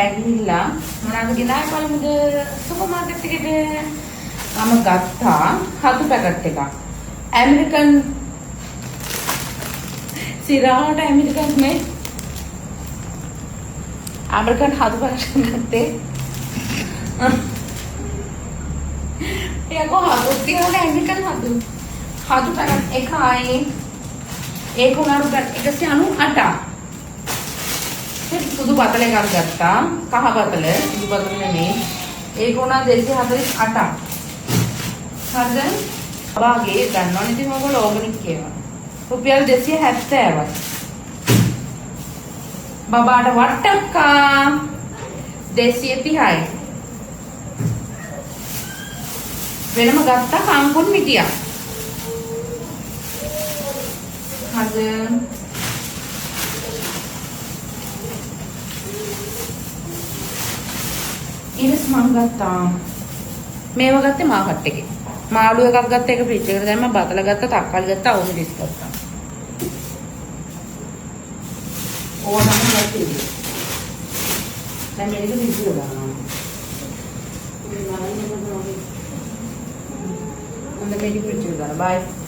ඇවිල්ලා මොනවද ගෙනාවේ බලමුද සුපර් මාකට් එකට මම ගත්තා හතු පැකට් එකක් ඇමරිකන් සිරාවට ඇමරිකන් මේ ඇමරිකන් හතු පැකට් ගත්තේ ඒක හතු තියන ඇමරිකන් හතු පැකට් එකයි ඒක උනාරු 198 සුදු බතල එකක් ගත්තා කහ බතල සුදු බතල නෙමෙයි ඒක උනා 248ක් හරිද වාගේ ගන්නවනේ ඉතින් ඔයගොල්ලෝ ඕගනික් කියනවා රුපියල් 270යි බබාට වට්ටක්කා 230යි වෙනම ගත්තා කංකුන් මිටියක් හරිද ඊස් මං ගත්තා මේවා ගත්තේ මාකට් එකේ මාළු එකක් ගත්තා ඒක ෆ්‍රිජ් එකට දැම්මා බතල ගත්තා තක්කාලි ගත්තා ඕම ඩිස් ගත්තා ඕනම ගත්තේ දැන් මේක ෆ්‍රිජ් එකට දානවා මම මේක ෆ්‍රිජ් එකට දානවා බයි